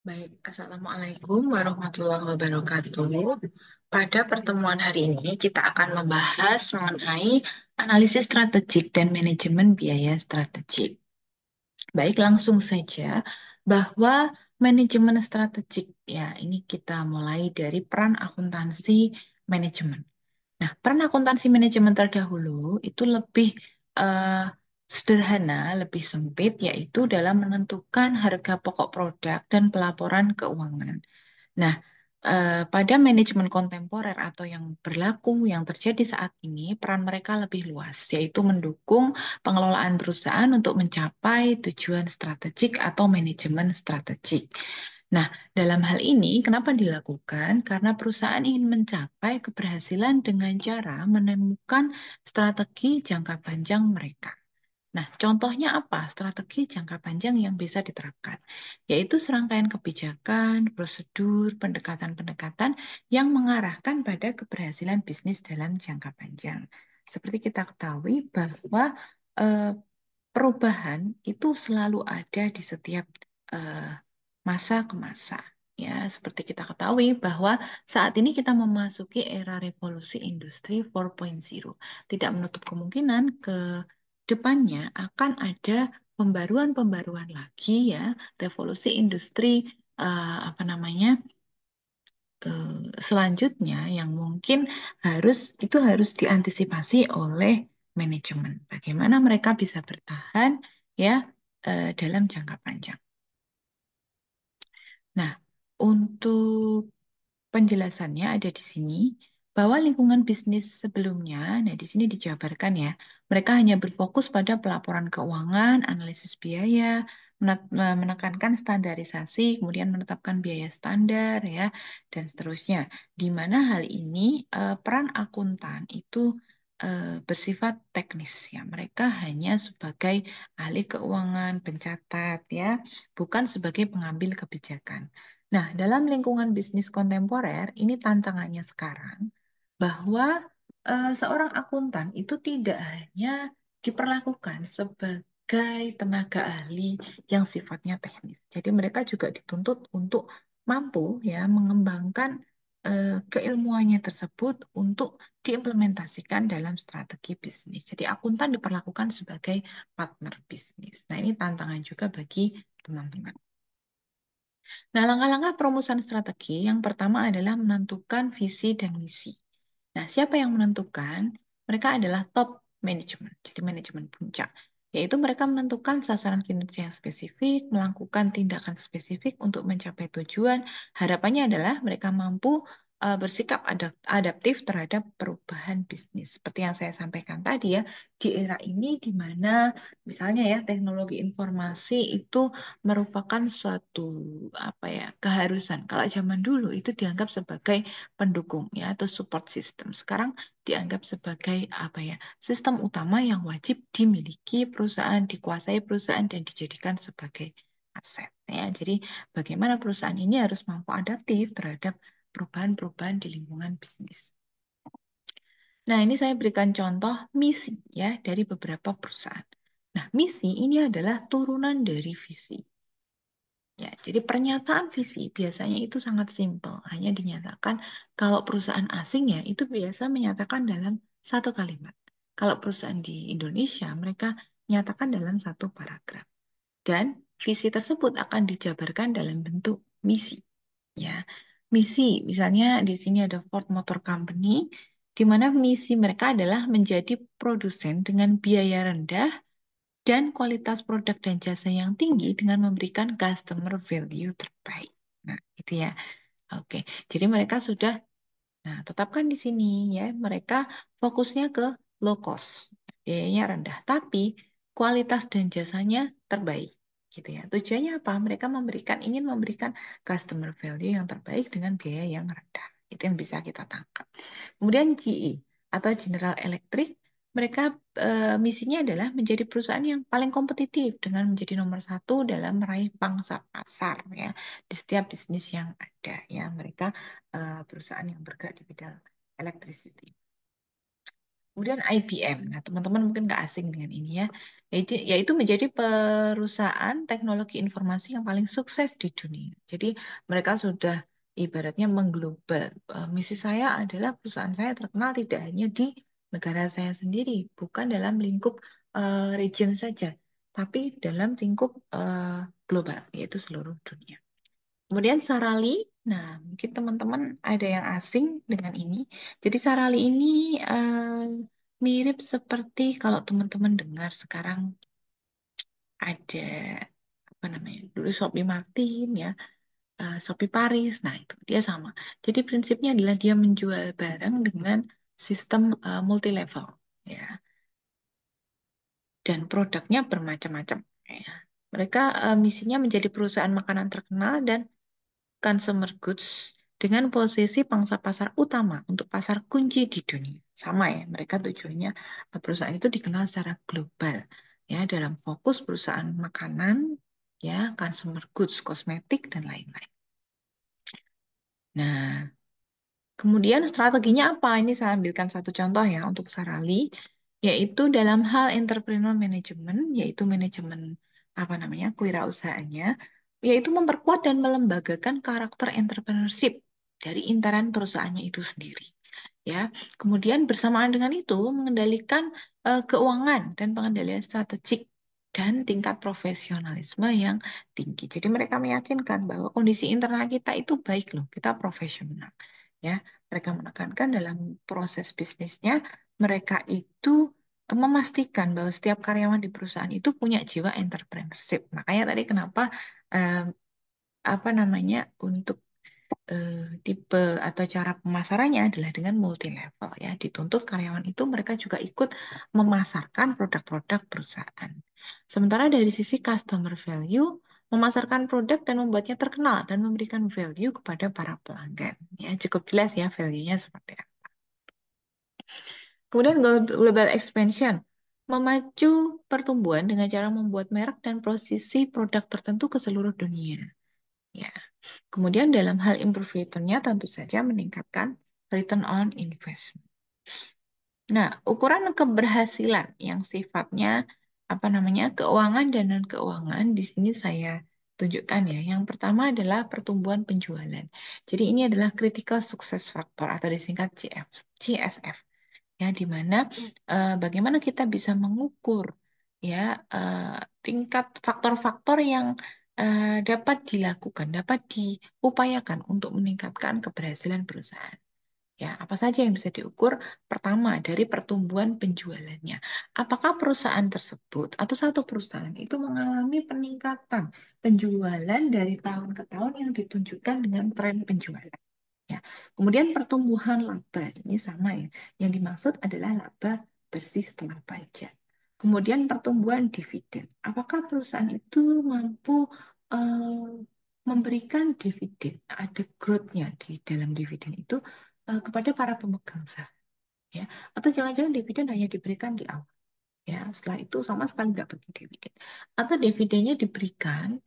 Baik, Assalamualaikum warahmatullahi wabarakatuh. Pada pertemuan hari ini, kita akan membahas mengenai analisis strategik dan manajemen biaya strategik. Baik, langsung saja bahwa manajemen strategik, ya ini kita mulai dari peran akuntansi manajemen. Nah, peran akuntansi manajemen terdahulu itu lebih eh, sederhana, lebih sempit, yaitu dalam menentukan harga pokok produk dan pelaporan keuangan. Nah, pada manajemen kontemporer atau yang berlaku, yang terjadi saat ini, peran mereka lebih luas, yaitu mendukung pengelolaan perusahaan untuk mencapai tujuan strategik atau manajemen strategik. Nah, dalam hal ini, kenapa dilakukan? Karena perusahaan ingin mencapai keberhasilan dengan cara menemukan strategi jangka panjang mereka. Nah, contohnya apa? Strategi jangka panjang yang bisa diterapkan, yaitu serangkaian kebijakan, prosedur, pendekatan-pendekatan yang mengarahkan pada keberhasilan bisnis dalam jangka panjang. Seperti kita ketahui bahwa eh, perubahan itu selalu ada di setiap eh, masa ke masa. Ya, seperti kita ketahui bahwa saat ini kita memasuki era revolusi industri 4.0. Tidak menutup kemungkinan ke depannya akan ada pembaruan-pembaruan lagi ya, revolusi industri apa namanya selanjutnya yang mungkin harus diantisipasi oleh manajemen. Bagaimana mereka bisa bertahan ya dalam jangka panjang. Nah, untuk penjelasannya ada di sini bahwa lingkungan bisnis sebelumnya, nah di sini dijabarkan ya, mereka hanya berfokus pada pelaporan keuangan, analisis biaya, menekankan standarisasi, kemudian menetapkan biaya standar ya, dan seterusnya. Di mana hal ini peran akuntan itu bersifat teknis ya. Mereka hanya sebagai ahli keuangan, pencatat ya, bukan sebagai pengambil kebijakan. Nah, dalam lingkungan bisnis kontemporer, ini tantangannya sekarang bahwa seorang akuntan itu tidak hanya diperlakukan sebagai tenaga ahli yang sifatnya teknis. Jadi mereka juga dituntut untuk mampu ya mengembangkan keilmuannya tersebut untuk diimplementasikan dalam strategi bisnis. Jadi akuntan diperlakukan sebagai partner bisnis. Nah, ini tantangan juga bagi teman-teman. Nah, langkah-langkah perumusan strategi yang pertama adalah menentukan visi dan misi. Nah, siapa yang menentukan? Mereka adalah top management, jadi manajemen puncak. Yaitu mereka menentukan sasaran kinerja yang spesifik, melakukan tindakan spesifik untuk mencapai tujuan. Harapannya adalah mereka mampu bersikap adaptif terhadap perubahan bisnis. Seperti yang saya sampaikan tadi ya, di era ini di mana misalnya ya teknologi informasi itu merupakan suatu apa ya keharusan. Kalau zaman dulu itu dianggap sebagai pendukung ya atau support system. Sekarang dianggap sebagai apa ya sistem utama yang wajib dimiliki perusahaan, dikuasai perusahaan dan dijadikan sebagai aset ya. Jadi bagaimana perusahaan ini harus mampu adaptif terhadap perubahan-perubahan di lingkungan bisnis. Nah, ini saya berikan contoh misi ya dari beberapa perusahaan. Nah, misi ini adalah turunan dari visi. Ya, jadi pernyataan visi biasanya itu sangat simpel, hanya dinyatakan kalau perusahaan asing ya itu biasa menyatakan dalam satu kalimat. Kalau perusahaan di Indonesia mereka nyatakan dalam satu paragraf. Dan visi tersebut akan dijabarkan dalam bentuk misi. Ya, misi misalnya di sini ada Ford Motor Company, di mana misi mereka adalah menjadi produsen dengan biaya rendah dan kualitas produk dan jasa yang tinggi dengan memberikan customer value terbaik. Nah, itu ya. Oke, jadi mereka sudah, nah tetapkan di sini ya, mereka fokusnya ke low cost, biayanya rendah, tapi kualitas dan jasanya terbaik. Gitu ya. Tujuannya apa? Mereka ingin memberikan customer value yang terbaik dengan biaya yang rendah. Itu yang bisa kita tangkap. Kemudian GE atau General Electric, mereka misinya adalah menjadi perusahaan yang paling kompetitif dengan menjadi nomor satu dalam meraih pangsa pasar ya di setiap bisnis yang ada ya mereka perusahaan yang bergerak di bidang electricity. Kemudian IBM. Nah, teman-teman mungkin nggak asing dengan ini ya. Yaitu menjadi perusahaan teknologi informasi yang paling sukses di dunia. Jadi mereka sudah ibaratnya mengglobal. Misi saya adalah perusahaan saya terkenal tidak hanya di negara saya sendiri, bukan dalam lingkup region saja, tapi dalam lingkup global, yaitu seluruh dunia. Kemudian Sarali, nah mungkin teman-teman ada yang asing dengan ini. Jadi Sarali ini mirip seperti kalau teman-teman dengar sekarang ada apa namanya dulu Shopee Martin ya, Shopee Paris. Nah itu dia sama. Jadi prinsipnya adalah dia menjual barang dengan sistem multi level ya, dan produknya bermacam-macam. Ya. Mereka misinya menjadi perusahaan makanan terkenal dan consumer goods dengan posisi pangsa pasar utama untuk pasar kunci di dunia. Sama ya, mereka tujuannya perusahaan itu dikenal secara global ya dalam fokus perusahaan makanan ya, consumer goods, kosmetik dan lain-lain. Nah, kemudian strateginya apa? Ini saya ambilkan satu contoh ya untuk Sarali, yaitu dalam hal entrepreneurial management, yaitu manajemen apa namanya kewirausahaannya, yaitu memperkuat dan melembagakan karakter entrepreneurship dari internal perusahaannya itu sendiri. Ya, kemudian bersamaan dengan itu mengendalikan keuangan dan pengendalian strategik dan tingkat profesionalisme yang tinggi. Jadi mereka meyakinkan bahwa kondisi internal kita itu baik loh, kita profesional. Ya, mereka menekankan dalam proses bisnisnya, mereka itu memastikan bahwa setiap karyawan di perusahaan itu punya jiwa entrepreneurship. Makanya tadi kenapa eh, apa namanya untuk eh, tipe atau cara pemasarannya adalah dengan multi level ya. Dituntut karyawan itu mereka juga ikut memasarkan produk-produk perusahaan. Sementara dari sisi customer value, memasarkan produk dan membuatnya terkenal dan memberikan value kepada para pelanggan. Ya, cukup jelas ya value-nya seperti apa. Kemudian global expansion, memacu pertumbuhan dengan cara membuat merek dan posisi produk tertentu ke seluruh dunia. Ya. Kemudian dalam hal improve return-nya tentu saja meningkatkan return on investment. Nah, ukuran keberhasilan yang sifatnya apa namanya keuangan dan non keuangan di sini saya tunjukkan ya. Yang pertama adalah pertumbuhan penjualan. Jadi ini adalah critical success factor atau disingkat CSF ya, di mana bagaimana kita bisa mengukur ya tingkat faktor-faktor yang dapat dilakukan, dapat diupayakan untuk meningkatkan keberhasilan perusahaan. Ya, apa saja yang bisa diukur? Pertama, dari pertumbuhan penjualannya. Apakah perusahaan tersebut atau satu perusahaan itu mengalami peningkatan penjualan dari tahun ke tahun yang ditunjukkan dengan tren penjualan? Ya. Kemudian pertumbuhan laba ini sama ya. Yang dimaksud adalah laba bersih setelah pajak. Kemudian pertumbuhan dividen. Apakah perusahaan itu mampu memberikan dividen? Ada growth-nya di dalam dividen itu kepada para pemegang saham. Ya. Atau jangan-jangan dividen hanya diberikan di awal. Ya, setelah itu sama sekali nggak bagi dividen. Atau dividennya diberikan,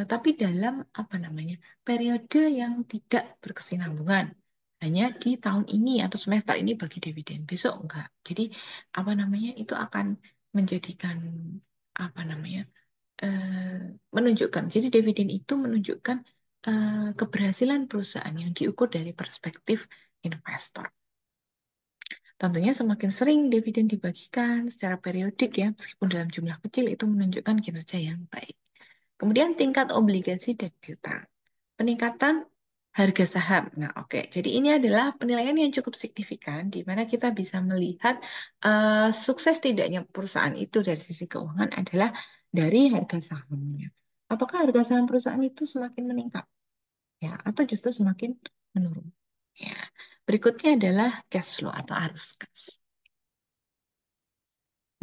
tapi dalam apa namanya periode yang tidak berkesinambungan, hanya di tahun ini atau semester ini bagi dividen, besok enggak. Jadi apa namanya itu akan menjadikan apa namanya menunjukkan. Jadi dividen itu menunjukkan keberhasilan perusahaan yang diukur dari perspektif investor. Tentunya semakin sering dividen dibagikan secara periodik ya, meskipun dalam jumlah kecil itu menunjukkan kinerja yang baik. Kemudian tingkat obligasi dan piutang. Peningkatan harga saham. Nah, oke. Jadi ini adalah penilaian yang cukup signifikan di mana kita bisa melihat sukses tidaknya perusahaan itu dari sisi keuangan adalah dari harga sahamnya. Apakah harga saham perusahaan itu semakin meningkat? Ya, atau justru semakin menurun? Ya. Berikutnya adalah cash flow atau arus kas.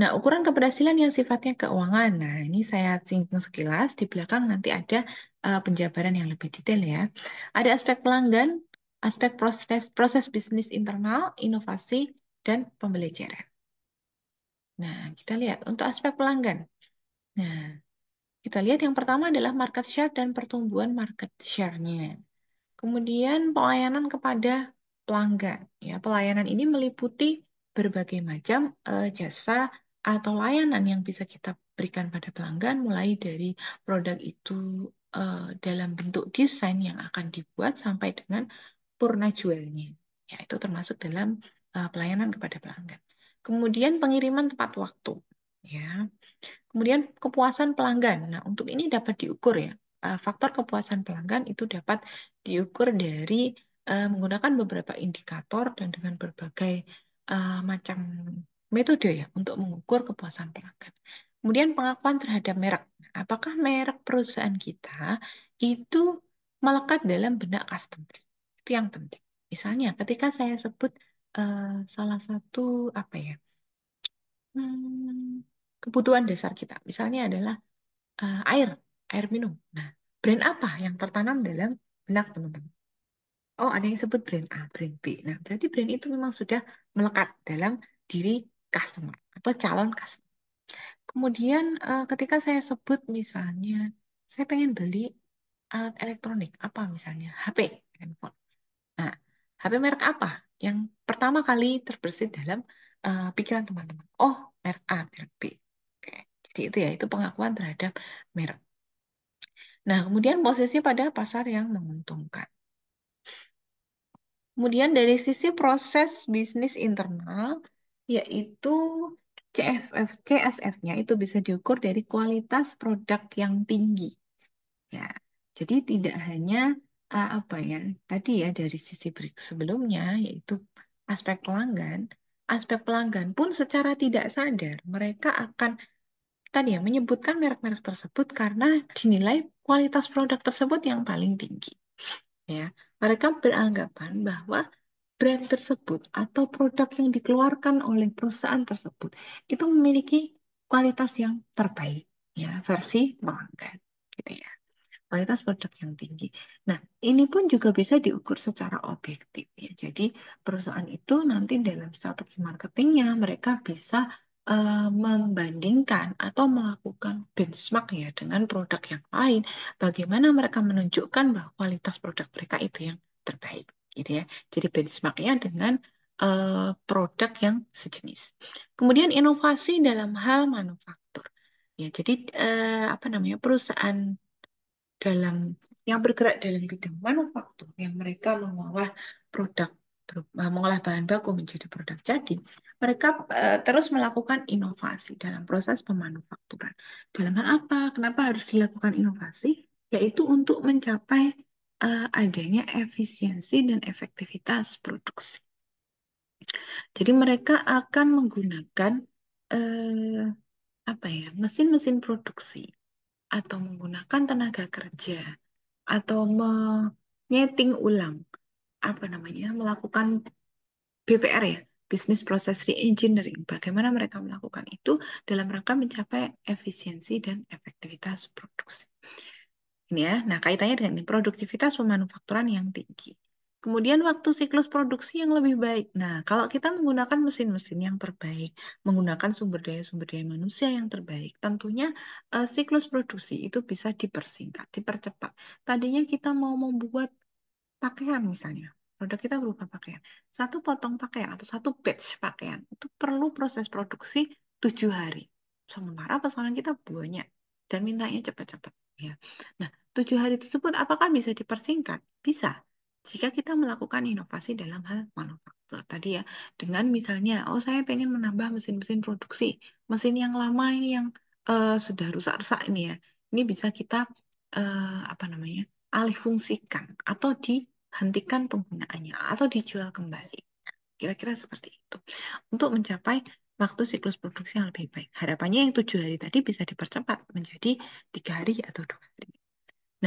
Nah, ukuran keberhasilan yang sifatnya keuangan. Nah, ini saya singgung sekilas. Di belakang nanti ada penjabaran yang lebih detail ya. Ada aspek pelanggan, aspek proses proses bisnis internal, inovasi, dan pembelajaran. Nah, kita lihat untuk aspek pelanggan. Nah, kita lihat yang pertama adalah market share dan pertumbuhan market share-nya. Kemudian pelayanan kepada pelanggan. Ya, pelayanan ini meliputi berbagai macam jasa atau layanan yang bisa kita berikan pada pelanggan, mulai dari produk itu dalam bentuk desain yang akan dibuat sampai dengan purna jualnya. Ya, itu termasuk dalam pelayanan kepada pelanggan. Kemudian pengiriman tepat waktu. Ya, kemudian kepuasan pelanggan. Nah, untuk ini dapat diukur ya. Faktor kepuasan pelanggan itu dapat diukur dari menggunakan beberapa indikator dan dengan berbagai macam metode ya untuk mengukur kepuasan pelanggan. Kemudian pengakuan terhadap merek. Nah, apakah merek perusahaan kita itu melekat dalam benak customer? Itu yang penting. Misalnya, ketika saya sebut salah satu apa ya? Kebutuhan dasar kita. Misalnya adalah air, air minum. Nah, brand apa yang tertanam dalam benak teman-teman? Oh, ada yang sebut brand A, brand B. Nah, berarti brand itu memang sudah melekat dalam diri customer atau calon customer. Kemudian ketika saya sebut misalnya, saya pengen beli alat elektronik, apa misalnya? HP, handphone. Nah, HP merek apa yang pertama kali terbersit dalam pikiran teman-teman? Oh, merek A, merek B. Oke. Jadi itu ya, itu pengakuan terhadap merek. Nah, kemudian posisi pada pasar yang menguntungkan. Kemudian dari sisi proses bisnis internal, yaitu CSF-nya itu bisa diukur dari kualitas produk yang tinggi. Ya, jadi tidak hanya apa ya tadi ya dari sisi sebelumnya, yaitu aspek pelanggan pun secara tidak sadar mereka akan tadi ya menyebutkan merek-merek tersebut karena dinilai kualitas produk tersebut yang paling tinggi. Ya, mereka beranggapan bahwa brand tersebut atau produk yang dikeluarkan oleh perusahaan tersebut itu memiliki kualitas yang terbaik, ya, versi pelanggan, gitu ya. Kualitas produk yang tinggi. Nah, ini pun juga bisa diukur secara objektif ya. Jadi, perusahaan itu nanti dalam strategi marketingnya mereka bisa membandingkan atau melakukan benchmark ya dengan produk yang lain. Bagaimana mereka menunjukkan bahwa kualitas produk mereka itu yang terbaik, gitu ya. Jadi benchmarknya dengan produk yang sejenis. Kemudian inovasi dalam hal manufaktur. Ya, jadi apa namanya perusahaan dalam yang bergerak dalam bidang manufaktur yang mereka mengolah produk mengolah bahan baku menjadi produk jadi mereka terus melakukan inovasi dalam proses pemanufakturan. Dalam hal apa? Kenapa harus dilakukan inovasi? Yaitu untuk mencapai adanya efisiensi dan efektivitas produksi. Jadi mereka akan menggunakan eh, apa ya mesin-mesin produksi atau menggunakan tenaga kerja atau menyeting ulang apa namanya melakukan BPR ya Business Process Reengineering bagaimana mereka melakukan itu dalam rangka mencapai efisiensi dan efektivitas produksi ini ya nah kaitannya dengan ini, produktivitas pemanufakturan yang tinggi kemudian waktu siklus produksi yang lebih baik nah kalau kita menggunakan mesin-mesin yang terbaik menggunakan sumber daya manusia yang terbaik tentunya siklus produksi itu bisa dipersingkat dipercepat tadinya kita mau membuat pakaian misalnya, produk kita berupa pakaian. Satu potong pakaian atau satu batch pakaian itu perlu proses produksi 7 hari. Sementara pesanan kita banyak dan mintanya cepat-cepat. Ya. Nah, 7 hari tersebut apakah bisa dipersingkat? Bisa. Jika kita melakukan inovasi dalam hal manufaktur. Tadi ya, dengan misalnya, oh saya pengen menambah mesin-mesin produksi. Mesin yang lama ini yang sudah rusak-rusak ini ya. Ini bisa kita apa namanya? Alih fungsikan atau dihentikan penggunaannya atau dijual kembali. Kira-kira seperti itu. Untuk mencapai waktu siklus produksi yang lebih baik. Harapannya yang 7 hari tadi bisa dipercepat menjadi 3 hari atau 2 hari.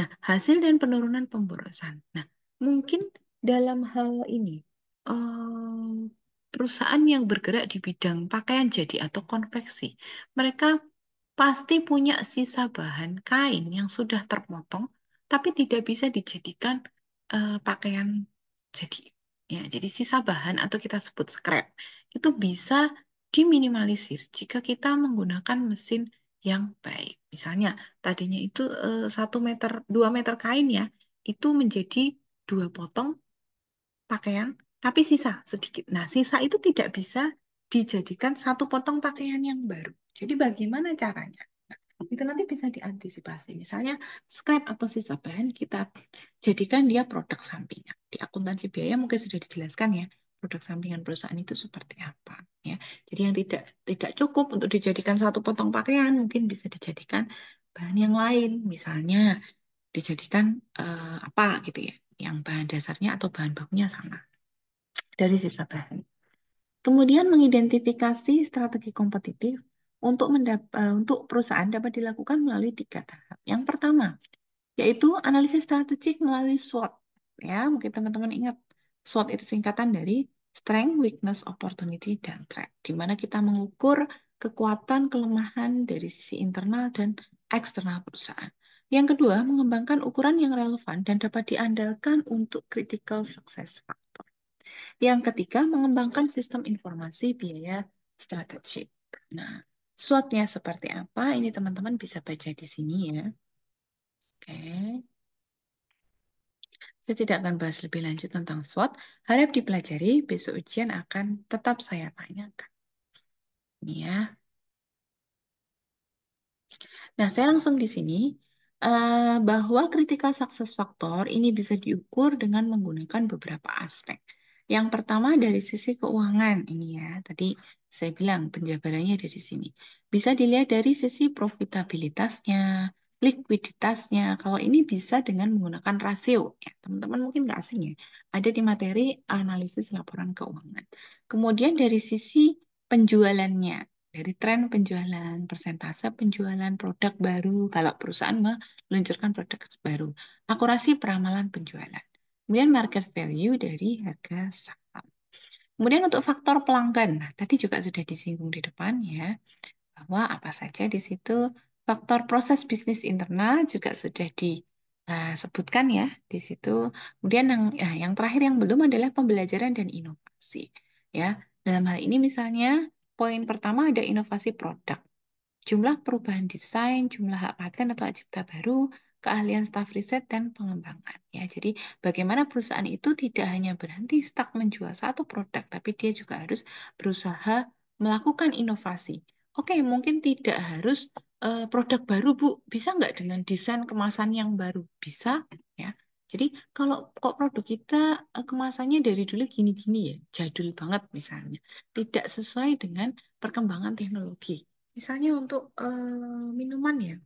Nah, hasil dan penurunan pemborosan. Nah, mungkin dalam hal ini, perusahaan yang bergerak di bidang pakaian jadi atau konveksi, mereka pasti punya sisa bahan kain yang sudah terpotong, tapi tidak bisa dijadikan pakaian jadi. Ya, jadi sisa bahan atau kita sebut scrap itu bisa diminimalisir jika kita menggunakan mesin yang baik. Misalnya tadinya itu 1 meter, 2 meter kain ya, itu menjadi 2 potong pakaian, tapi sisa sedikit. Nah, sisa itu tidak bisa dijadikan satu potong pakaian yang baru. Jadi bagaimana caranya? Itu nanti bisa diantisipasi. Misalnya scrap atau sisa bahan kita jadikan dia produk sampingan. Di akuntansi biaya mungkin sudah dijelaskan ya, produk sampingan perusahaan itu seperti apa ya. Jadi yang tidak tidak cukup untuk dijadikan satu potong pakaian mungkin bisa dijadikan bahan yang lain. Misalnya dijadikan apa gitu ya, yang bahan dasarnya atau bahan bakunya sama dari sisa bahan. Kemudian mengidentifikasi strategi kompetitif untuk perusahaan dapat dilakukan melalui tiga tahap. Yang pertama, yaitu analisis strategik melalui SWOT. Ya, mungkin teman-teman ingat, SWOT itu singkatan dari Strength, Weakness, Opportunity, dan Threat, di mana kita mengukur kekuatan, kelemahan dari sisi internal dan eksternal perusahaan. Yang kedua, mengembangkan ukuran yang relevan dan dapat diandalkan untuk critical success factor. Yang ketiga, mengembangkan sistem informasi biaya strategik. Nah, SWOT-nya seperti apa? Ini teman-teman bisa baca di sini ya. Oke. Saya tidak akan bahas lebih lanjut tentang SWOT. Harap dipelajari, besok ujian akan tetap saya tanyakan. Ini ya. Nah, saya langsung di sini bahwa critical success factor ini bisa diukur dengan menggunakan beberapa aspek. Yang pertama dari sisi keuangan ini ya. Tadi saya bilang penjabarannya dari sini. Bisa dilihat dari sisi profitabilitasnya, likuiditasnya. Kalau ini bisa dengan menggunakan rasio. Ya, teman-teman mungkin nggak asing ya. Ada di materi analisis laporan keuangan. Kemudian dari sisi penjualannya, dari tren penjualan, persentase penjualan produk baru, kalau perusahaan meluncurkan produk baru, akurasi peramalan penjualan, kemudian market value dari harga saham. Kemudian untuk faktor pelanggan, nah, tadi juga sudah disinggung di depan ya, bahwa apa saja di situ faktor proses bisnis internal juga sudah disebutkan ya di situ. Kemudian yang terakhir yang belum adalah pembelajaran dan inovasi ya. Dalam hal ini misalnya poin pertama ada inovasi produk, jumlah perubahan desain, jumlah hak paten atau hak cipta baru, keahlian staf riset dan pengembangan ya. Jadi bagaimana perusahaan itu tidak hanya berhenti stuck menjual satu produk, tapi dia juga harus berusaha melakukan inovasi. Oke, mungkin tidak harus produk baru, Bu. Bisa nggak dengan desain kemasan yang baru? Bisa ya. Jadi kalau kok produk kita kemasannya dari dulu gini-gini ya, jadul banget misalnya, tidak sesuai dengan perkembangan teknologi. Misalnya untuk minuman ya,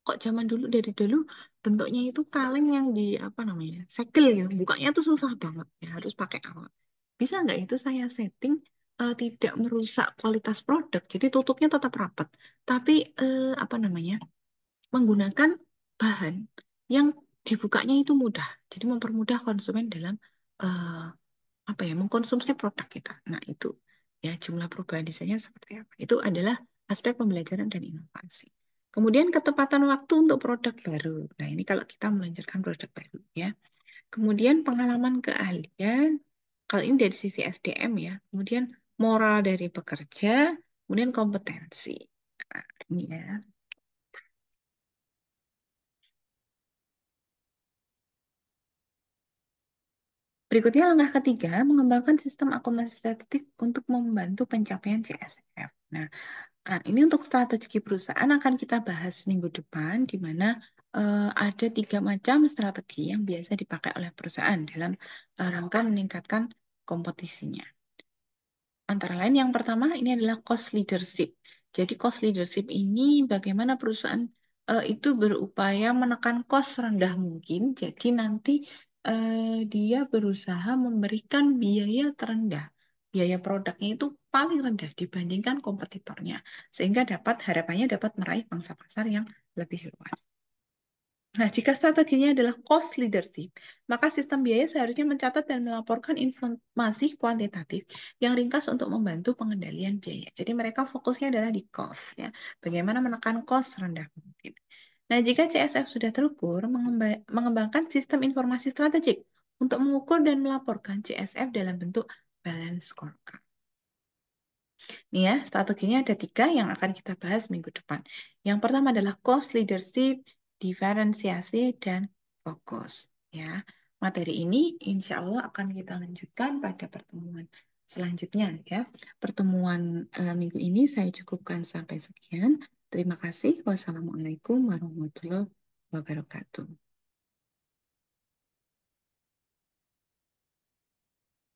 kok zaman dulu dari dulu bentuknya itu kaleng yang di apa namanya, segel gitu, bukanya tuh susah banget ya, harus pakai alat. Bisa nggak itu saya setting tidak merusak kualitas produk, jadi tutupnya tetap rapat, tapi apa namanya, menggunakan bahan yang dibukanya itu mudah, jadi mempermudah konsumen dalam eh, apa ya, mengkonsumsi produk kita. Nah, itu ya jumlah perubahan desainnya seperti apa. Itu adalah aspek pembelajaran dan inovasi. Kemudian ketepatan waktu untuk produk baru. Nah, ini kalau kita meluncurkan produk baru ya. Kemudian pengalaman keahlian, kalau ini dari sisi SDM ya. Kemudian moral dari pekerja, kemudian kompetensi. Nah, ini ya. Berikutnya langkah ketiga, mengembangkan sistem akuntansi statistik untuk membantu pencapaian CSF. Nah, ini untuk strategi perusahaan akan kita bahas minggu depan, di mana ada tiga macam strategi yang biasa dipakai oleh perusahaan dalam rangka meningkatkan kompetisinya. Antara lain yang pertama ini adalah cost leadership. Jadi cost leadership ini bagaimana perusahaan itu berupaya menekan cost rendah mungkin. Jadi nanti dia berusaha memberikan biaya terendah. Biaya produknya itu paling rendah dibandingkan kompetitornya. Sehingga harapannya dapat meraih pangsa pasar yang lebih luas. Nah, jika strateginya adalah cost leadership, maka sistem biaya seharusnya mencatat dan melaporkan informasi kuantitatif yang ringkas untuk membantu pengendalian biaya. Jadi mereka fokusnya adalah di cost, ya. Bagaimana menekan cost rendah mungkin. Nah, jika CSF sudah terukur, mengembangkan sistem informasi strategik untuk mengukur dan melaporkan CSF dalam bentuk balance scorecard. Nih ya, strateginya ada tiga yang akan kita bahas minggu depan. Yang pertama adalah cost leadership, diferensiasi, dan fokus. Ya, materi ini insya Allah akan kita lanjutkan pada pertemuan selanjutnya ya. Pertemuan minggu ini saya cukupkan sampai sekian. Terima kasih. Wassalamualaikum warahmatullahi wabarakatuh.